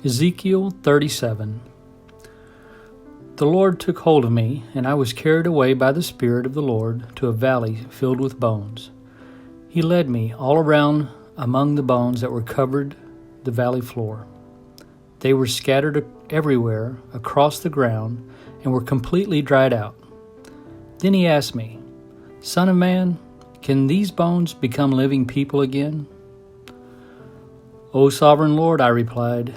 Ezekiel 37. The Lord took hold of me, and I was carried away by the Spirit of the Lord to a valley filled with bones. He led me all around among the bones that were covered the valley floor. They were scattered everywhere across the ground and were completely dried out. Then he asked me, "Son of man, can these bones become living people again?" "O sovereign Lord," I replied,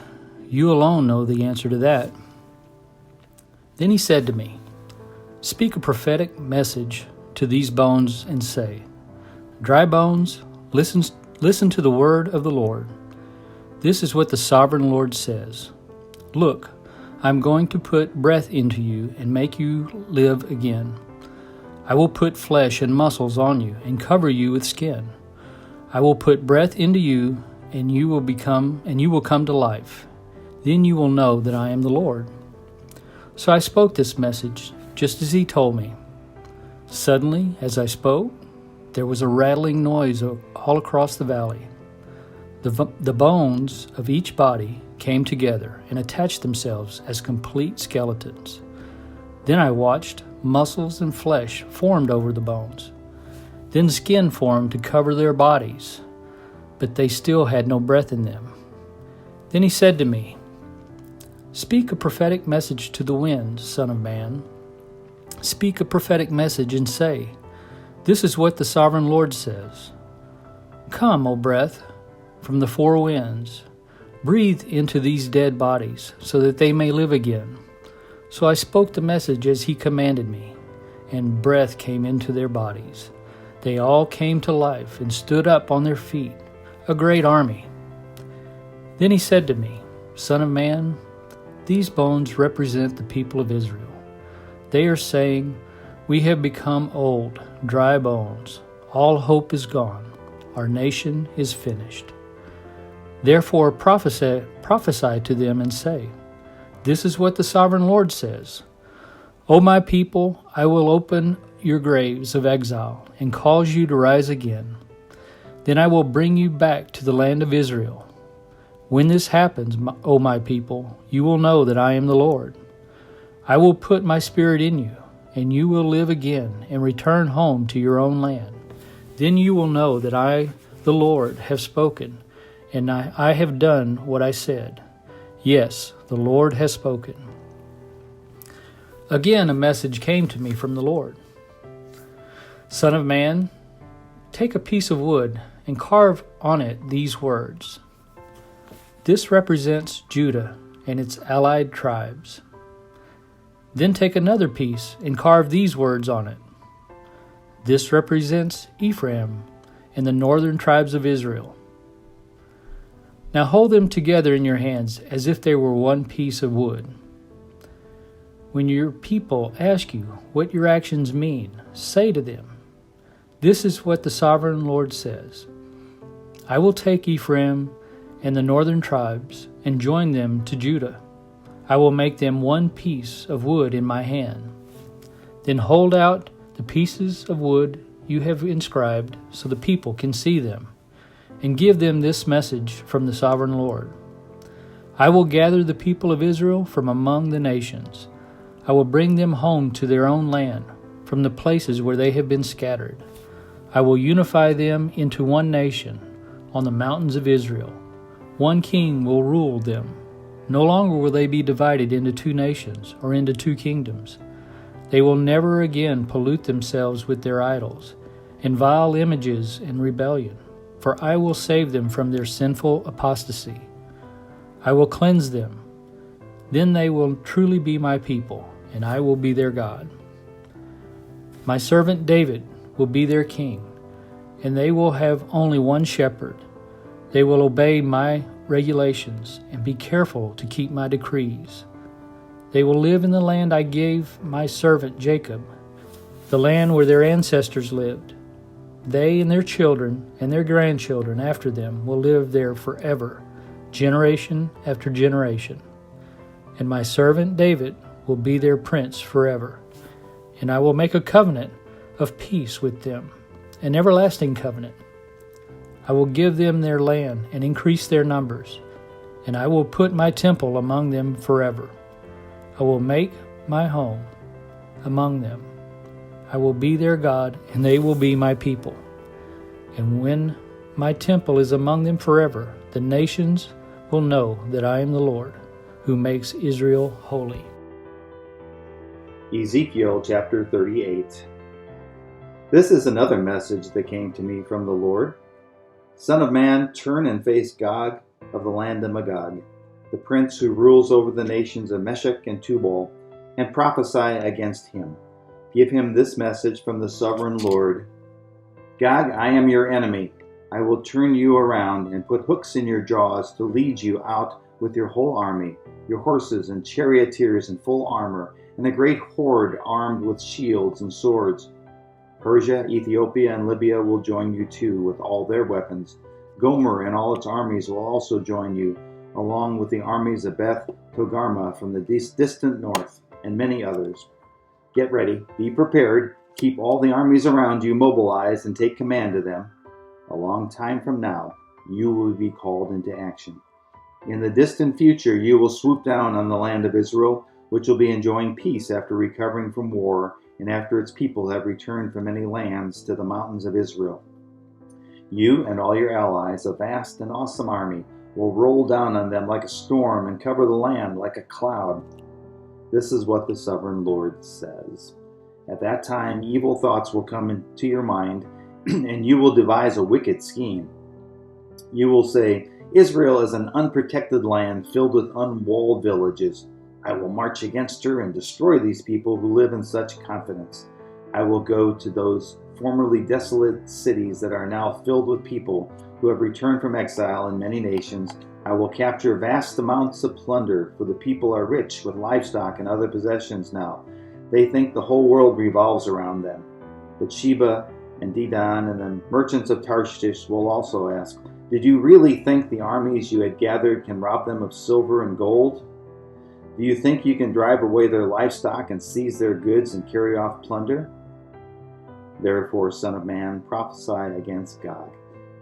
"you alone know the answer to that." Then he said to me, "Speak a prophetic message to these bones and say, 'Dry bones, listen to the word of the Lord. This is what the sovereign Lord says. Look, I am going to put breath into you and make you live again. I will put flesh and muscles on you and cover you with skin. I will put breath into you and you will come to life. Then you will know that I am the Lord." So I spoke this message just as he told me. Suddenly, as I spoke, there was a rattling noise all across the valley. The bones of each body came together and attached themselves as complete skeletons. Then I watched muscles and flesh formed over the bones. Then skin formed to cover their bodies, but they still had no breath in them. Then he said to me, "Speak a prophetic message to the wind, Son of man. Speak a prophetic message and say, 'This is what the sovereign Lord says. Come, O breath, from the four winds. Breathe into these dead bodies so that they may live again.' So I spoke the message as he commanded me, and breath came into their bodies. They all came to life and stood up on their feet, a great army. Then he said to me, 'Son of man, these bones represent the people of Israel. They are saying, "We have become old, dry bones. All hope is gone. Our nation is finished." Therefore prophesy to them and say, "This is what the sovereign Lord says. O my people, I will open your graves of exile and cause you to rise again. Then I will bring you back to the land of Israel. When this happens, O my people, you will know that I am the Lord. I will put my spirit in you, and you will live again and return home to your own land. Then you will know that I, the Lord, have spoken, and I have done what I said. Yes, the Lord has spoken." Again, a message came to me from the Lord. "Son of man, take a piece of wood and carve on it these words. This represents Judah and its allied tribes. Then take another piece and carve these words on it. This represents Ephraim and the northern tribes of Israel. Now hold them together in your hands as if they were one piece of wood. When your people ask you what your actions mean, say to them, 'This is what the sovereign Lord says. I will take Ephraim and the northern tribes and join them to Judah. I will make them one piece of wood in my hand. Then hold out the pieces of wood you have inscribed so the people can see them, and give them this message from the sovereign Lord. I will gather the people of Israel from among the nations. I will bring them home to their own land, from the places where they have been scattered. I will unify them into one nation on the mountains of Israel. One king will rule them. No longer will they be divided into two nations or into two kingdoms. They will never again pollute themselves with their idols and vile images and rebellion, for I will save them from their sinful apostasy. I will cleanse them. Then they will truly be my people, and I will be their God. My servant David will be their king, and they will have only one shepherd. They will obey my regulations and be careful to keep my decrees. They will live in the land I gave my servant Jacob, the land where their ancestors lived. They and their children and their grandchildren after them will live there forever, generation after generation. And my servant David will be their prince forever. And I will make a covenant of peace with them, an everlasting covenant. I will give them their land and increase their numbers, and I will put my temple among them forever. I will make my home among them. I will be their God, and they will be my people. And when my temple is among them forever, the nations will know that I am the Lord, who makes Israel holy. Ezekiel chapter 38. This is another message that came to me from the Lord. Son of man, turn and face Gog of the land of Magog, the prince who rules over the nations of Meshech and Tubal, and prophesy against him. Give him this message from the sovereign Lord. Gog, I am your enemy. I will turn you around and put hooks in your jaws to lead you out with your whole army, your horses and charioteers in full armor, and a great horde armed with shields and swords. Persia, Ethiopia, and Libya will join you too with all their weapons. Gomer and all its armies will also join you, along with the armies of Beth Togarmah from the distant north, and many others. Get ready, be prepared, keep all the armies around you mobilized and take command of them. A long time from now, you will be called into action. In the distant future, you will swoop down on the land of Israel, which will be enjoying peace after recovering from war and after its people have returned from many lands to the mountains of Israel. You and all your allies, a vast and awesome army, will roll down on them like a storm and cover the land like a cloud. This is what the sovereign Lord says. At that time, evil thoughts will come into your mind, and you will devise a wicked scheme. You will say, Israel is an unprotected land filled with unwalled villages. I will march against her and destroy these people who live in such confidence. I will go to those formerly desolate cities that are now filled with people who have returned from exile in many nations. I will capture vast amounts of plunder, for the people are rich with livestock and other possessions now. They think the whole world revolves around them. But Sheba and Dedan and the merchants of Tarshish will also ask, did you really think the armies you had gathered can rob them of silver and gold? Do you think you can drive away their livestock and seize their goods and carry off plunder? Therefore, Son of man, prophesy against Gog.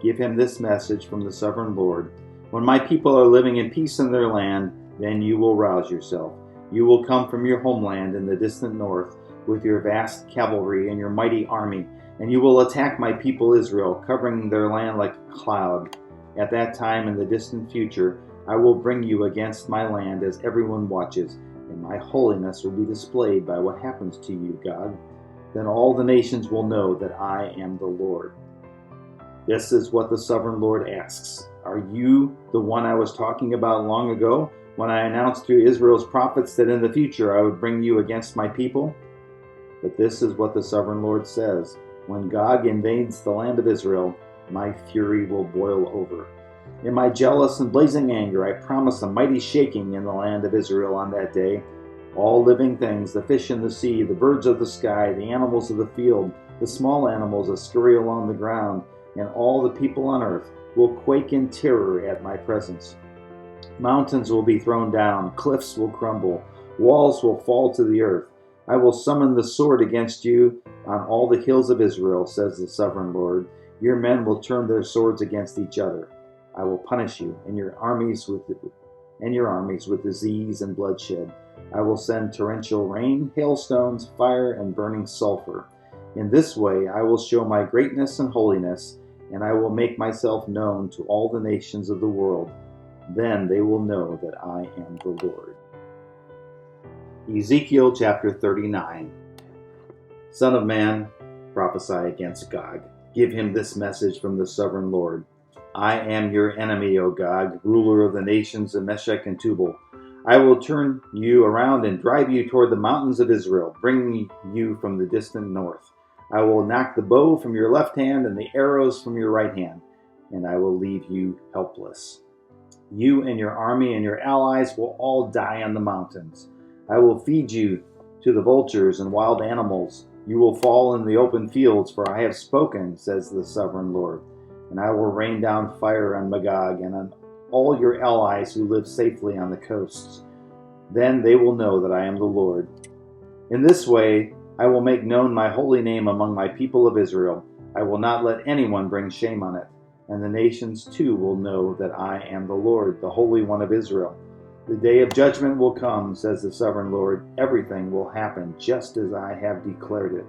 Give him this message from the sovereign Lord. When my people are living in peace in their land, then you will rouse yourself. You will come from your homeland in the distant north with your vast cavalry and your mighty army, and you will attack my people Israel, covering their land like a cloud. At that time in the distant future, I will bring you against my land as everyone watches, and my holiness will be displayed by what happens to you, Gog. Then all the nations will know that I am the Lord. This is what the sovereign Lord asks. Are you the one I was talking about long ago, when I announced through Israel's prophets that in the future I would bring you against my people? But this is what the sovereign Lord says. When Gog invades the land of Israel, my fury will boil over. In my jealous and blazing anger, I promise a mighty shaking in the land of Israel on that day. All living things, the fish in the sea, the birds of the sky, the animals of the field, the small animals that scurry along the ground, and all the people on earth will quake in terror at my presence. Mountains will be thrown down, cliffs will crumble, walls will fall to the earth. I will summon the sword against you on all the hills of Israel, says the sovereign Lord. Your men will turn their swords against each other. I will punish you and your armies with disease and bloodshed. I will send torrential rain, hailstones, fire, and burning sulfur. In this way I will show my greatness and holiness, and I will make myself known to all the nations of the world. Then they will know that I am the Lord. Ezekiel chapter 39. Son of man, prophesy against Gog. Give him this message from the sovereign Lord. I am your enemy, O Gog, ruler of the nations of Meshech and Tubal. I will turn you around and drive you toward the mountains of Israel, bringing you from the distant north. I will knock the bow from your left hand and the arrows from your right hand, and I will leave you helpless. You and your army and your allies will all die on the mountains. I will feed you to the vultures and wild animals. You will fall in the open fields, for I have spoken, says the sovereign Lord. And I will rain down fire on Magog and on all your allies who live safely on the coasts. Then they will know that I am the Lord. In this way, I will make known my holy name among my people of Israel. I will not let anyone bring shame on it. and the nations too will know that I am the Lord, the Holy One of Israel. The day of judgment will come, says the sovereign Lord. Everything will happen just as I have declared it.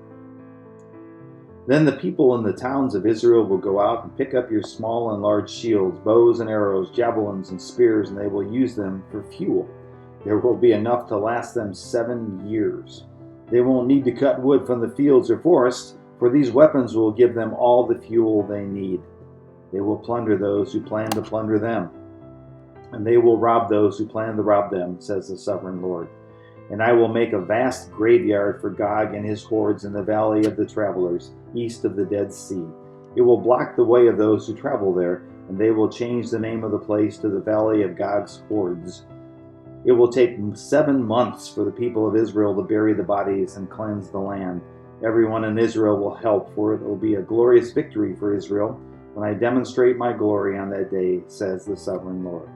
Then the people in the towns of Israel will go out and pick up your small and large shields, bows and arrows, javelins and spears, and they will use them for fuel. There will be enough to last them 7 years. They won't need to cut wood from the fields or forests, for these weapons will give them all the fuel they need. They will plunder those who plan to plunder them, and they will rob those who plan to rob them, says the sovereign Lord. And I will make a vast graveyard for Gog and his hordes in the valley of the travelers, east of the Dead Sea. It will block the way of those who travel there, and they will change the name of the place to the valley of Gog's hordes. It will take 7 months for the people of Israel to bury the bodies and cleanse the land. Everyone in Israel will help, for it will be a glorious victory for Israel when I demonstrate my glory on that day, says the sovereign Lord.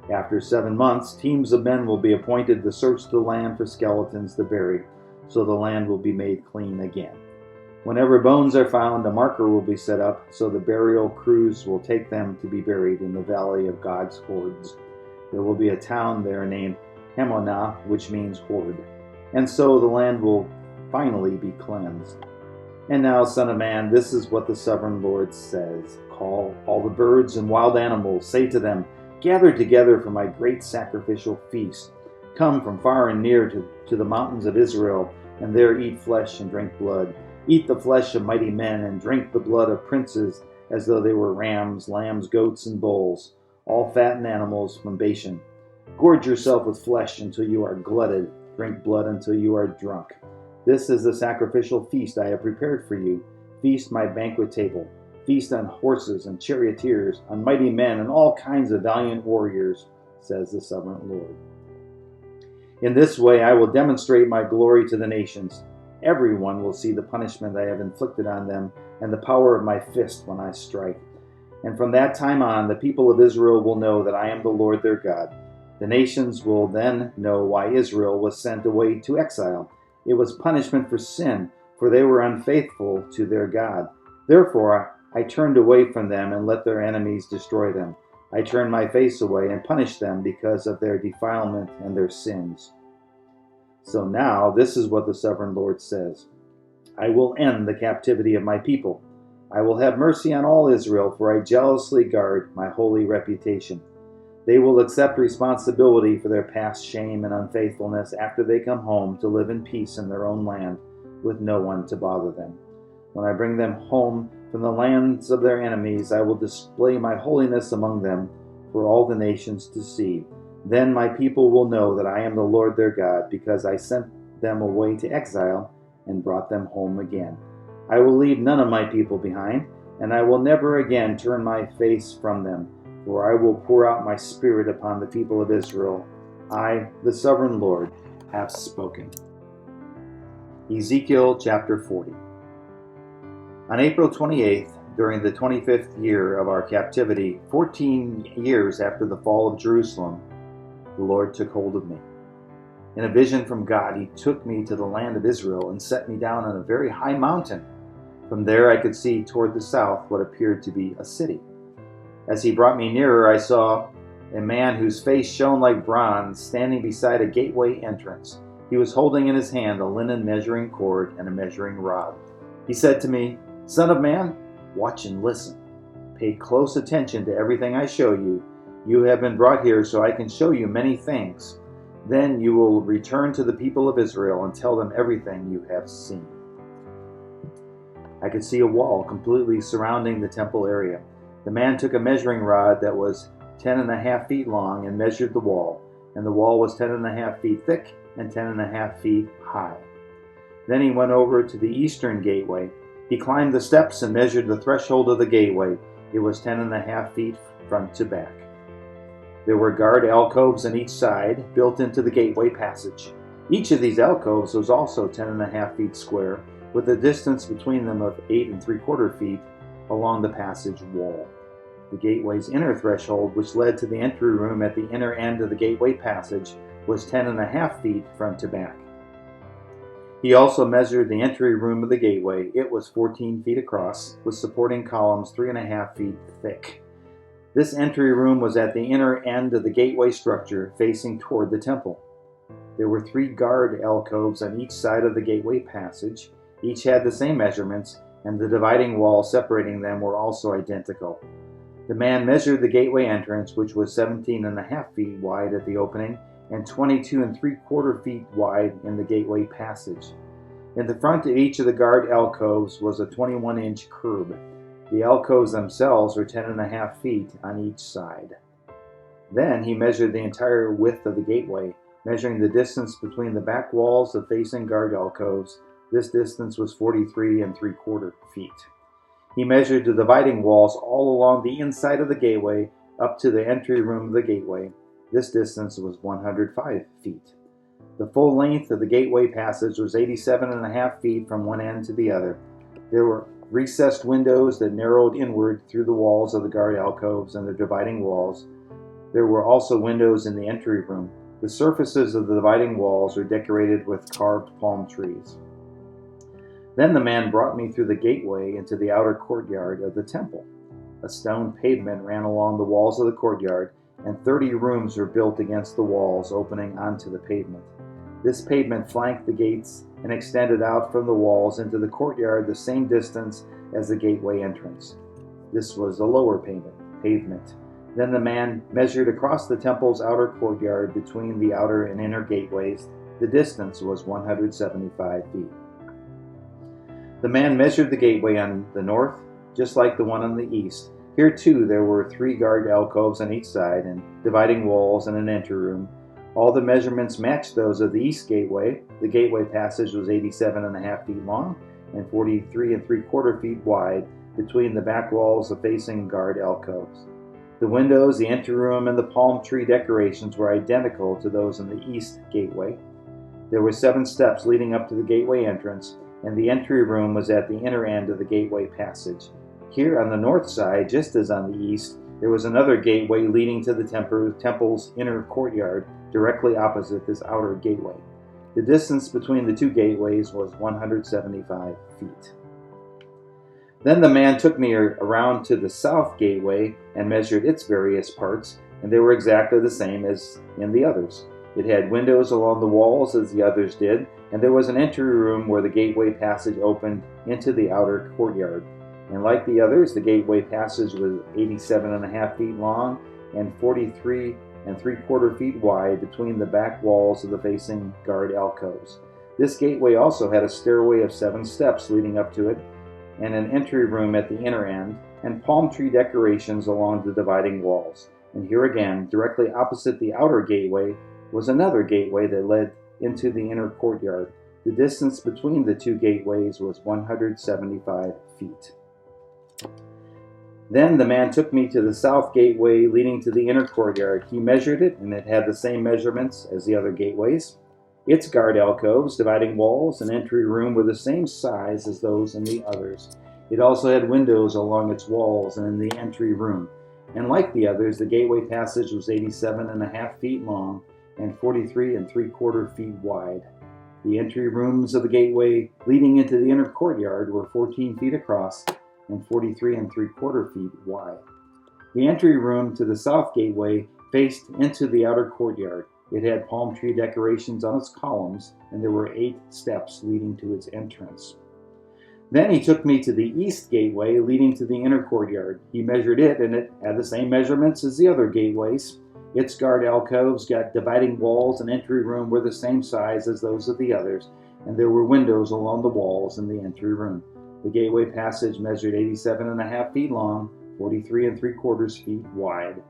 After 7 months, teams of men will be appointed to search the land for skeletons to bury, so the land will be made clean again. Whenever bones are found, a marker will be set up, so the burial crews will take them to be buried in the valley of God's hordes. There will be a town there named Hamonah, which means horde, and so the land will finally be cleansed. And now, Son of Man, this is what the sovereign Lord says. Call all the birds and wild animals, say to them, gather together for my great sacrificial feast. Come from far and near to the mountains of Israel, and there eat flesh and drink blood. Eat the flesh of mighty men, and drink the blood of princes, as though they were rams, lambs, goats, and bulls, all fattened animals from Bashan. Gorge yourself with flesh until you are glutted. Drink blood until you are drunk. This is the sacrificial feast I have prepared for you. Feast my banquet table. Feast on horses and charioteers, on mighty men and all kinds of valiant warriors, says the sovereign Lord. In this way I will demonstrate my glory to the nations. Everyone will see the punishment I have inflicted on them and the power of my fist when I strike. And from that time on, the people of Israel will know that I am the Lord their God. The nations will then know why Israel was sent away to exile. It was punishment for sin, for they were unfaithful to their God. Therefore, I turned away from them and let their enemies destroy them. I turned my face away and punished them because of their defilement and their sins. So now, this is what the sovereign Lord says. I will end the captivity of my people. I will have mercy on all Israel, for I jealously guard my holy reputation. They will accept responsibility for their past shame and unfaithfulness after they come home to live in peace in their own land, with no one to bother them. When I bring them home from the lands of their enemies, I will display my holiness among them for all the nations to see. Then my people will know that I am the Lord their God, because I sent them away to exile and brought them home again. I will leave none of my people behind, and I will never again turn my face from them, for I will pour out my spirit upon the people of Israel. I, the sovereign Lord, have spoken. Ezekiel chapter 40. On April 28th, during the 25th year of our captivity, 14 years after the fall of Jerusalem, the Lord took hold of me. In a vision from God, He took me to the land of Israel and set me down on a very high mountain. From there I could see toward the south what appeared to be a city. As He brought me nearer, I saw a man whose face shone like bronze standing beside a gateway entrance. He was holding in his hand a linen measuring cord and a measuring rod. He said to me, Son of man, watch and listen. Pay close attention to everything I show you. You have been brought here so I can show you many things. Then you will return to the people of Israel and tell them everything you have seen. I could see a wall completely surrounding the temple area. The man took a measuring rod that was 10.5 feet long and measured the wall, and the wall was 10.5 feet thick and 10.5 feet high. Then he went over to the eastern gateway. He climbed the steps and measured the threshold of the gateway. It was 10.5 feet front to back. There were guard alcoves on each side, built into the gateway passage. Each of these alcoves was also 10.5 feet square, with a distance between them of 8 3/4 feet along the passage wall. The gateway's inner threshold, which led to the entry room at the inner end of the gateway passage, was 10.5 feet front to back. He also measured the entry room of the gateway. It was 14 feet across, with supporting columns 3.5 feet thick. This entry room was at the inner end of the gateway structure, facing toward the temple. There were 3 guard alcoves on each side of the gateway passage. Each had the same measurements, and the dividing walls separating them were also identical. The man measured the gateway entrance, which was 17.5 feet wide at the opening and 22.75 feet wide in the gateway passage. In the front of each of the guard alcoves was a 21-inch curb. The alcoves themselves were 10.5 feet on each side. Then he measured the entire width of the gateway, measuring the distance between the back walls of facing guard alcoves. This distance was 43.75 feet. He measured the dividing walls all along the inside of the gateway up to the entry room of the gateway. This distance was 105 feet. The full length of the gateway passage was 87.5 feet from one end to the other. There were recessed windows that narrowed inward through the walls of the guard alcoves and the dividing walls. There were also windows in the entry room. The surfaces of the dividing walls were decorated with carved palm trees. Then the man brought me through the gateway into the outer courtyard of the temple. A stone pavement ran along the walls of the courtyard, and 30 rooms were built against the walls opening onto the pavement. This pavement flanked the gates and extended out from the walls into the courtyard the same distance as the gateway entrance. This was the lower pavement. Then the man measured across the temple's outer courtyard between the outer and inner gateways. The distance was 175 feet. The man measured the gateway on the north, just like the one on the east. Here, too, there were 3 guard alcoves on each side, and dividing walls and an entry room. All the measurements matched those of the east gateway. The gateway passage was 87.5 feet long and 43.75 feet wide between the back walls of facing guard alcoves. The windows, the entry room, and the palm tree decorations were identical to those in the east gateway. There were 7 steps leading up to the gateway entrance, and the entry room was at the inner end of the gateway passage. Here on the north side, just as on the east, there was another gateway leading to the temple's inner courtyard, directly opposite this outer gateway. The distance between the 2 gateways was 175 feet. Then the man took me around to the south gateway and measured its various parts, and they were exactly the same as in the others. It had windows along the walls as the others did, and there was an entry room where the gateway passage opened into the outer courtyard. And like the others, the gateway passage was 87.5 feet long and 43.75 feet wide between the back walls of the facing guard alcoves. This gateway also had a stairway of 7 steps leading up to it, and an entry room at the inner end, and palm tree decorations along the dividing walls. And here again, directly opposite the outer gateway, was another gateway that led into the inner courtyard. The distance between the 2 gateways was 175 feet. Then the man took me to the south gateway leading to the inner courtyard. He measured it, and it had the same measurements as the other gateways. Its guard alcoves, dividing walls, and entry room were the same size as those in the others. It also had windows along its walls and in the entry room. And like the others, the gateway passage was 87.5 feet long and 43.75 feet wide. The entry rooms of the gateway leading into the inner courtyard were 14 feet across and 43.75 feet wide. The entry room to the south gateway faced into the outer courtyard. It had palm tree decorations on its columns, and there were 8 steps leading to its entrance. Then he took me to the east gateway leading to the inner courtyard. He measured it, and it had the same measurements as the other gateways. Its guard alcoves, got dividing walls, and entry room were the same size as those of the others, and there were windows along the walls in the entry room. The gateway passage measured 87.5 feet long, 43.75 feet wide.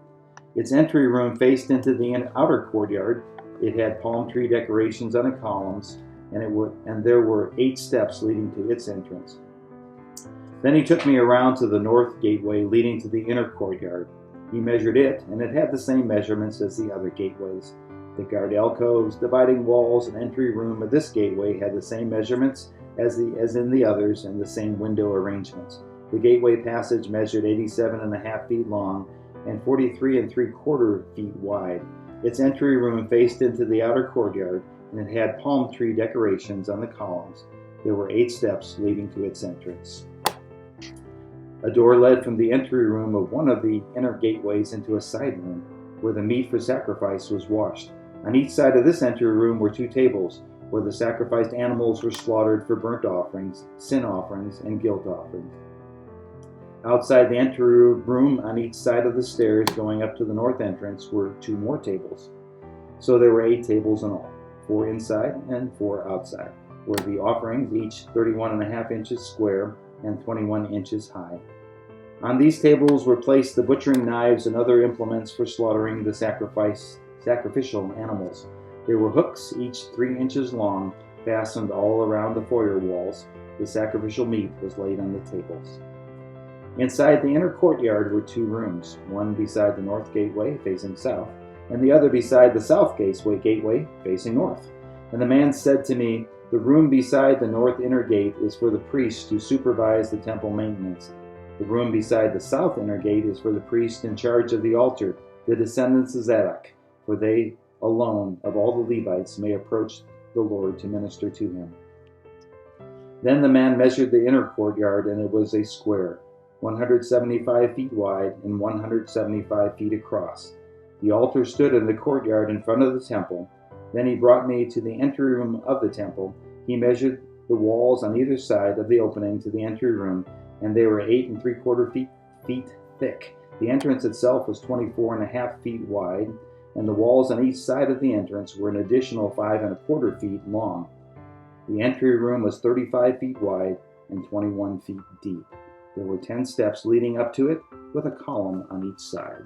Its entry room faced into the outer courtyard. It had palm tree decorations on the columns, and there were 8 steps leading to its entrance. Then he took me around to the north gateway leading to the inner courtyard. He measured it, and it had the same measurements as the other gateways. The guard alcoves, dividing walls, and entry room of this gateway had the same measurements as in the others, and the same window arrangements. The gateway passage measured 87.5 feet long and 43.75 feet wide. Its entry room faced into the outer courtyard. and it had palm tree decorations on the columns. There were 8 steps leading to its entrance. A door led from the entry room of one of the inner gateways into a side room, where the meat for sacrifice was washed. On each side of this entry room were 2 tables, where the sacrificed animals were slaughtered for burnt offerings, sin offerings, and guilt offerings. Outside the entry room, on each side of the stairs going up to the north entrance, were 2 more tables. So there were 8 tables in all, 4 inside and 4 outside, where the offerings, each 31.5 inches square and 21 inches high. On these tables were placed the butchering knives and other implements for slaughtering the sacrificial animals. There were hooks, each 3 inches long, fastened all around the foyer walls. The sacrificial meat was laid on the tables. Inside the inner courtyard were 2 rooms, one beside the north gateway facing south, and the other beside the south gateway facing north. And the man said to me, "The room beside the north inner gate is for the priests to supervise the temple maintenance. The room beside the south inner gate is for the priests in charge of the altar, the descendants of Zadok, for they alone of all the Levites may approach the Lord to minister to him." Then the man measured the inner courtyard, and it was a square, 175 feet wide and 175 feet across. The altar stood in the courtyard in front of the temple. Then he brought me to the entry room of the temple. He measured the walls on either side of the opening to the entry room, and they were 8 3/4 feet thick. The entrance itself was 24.5 feet wide, and the walls on each side of the entrance were an additional 5 1/4 feet long. The entry room was 35 feet wide and 21 feet deep. There were 10 steps leading up to it, with a column on each side.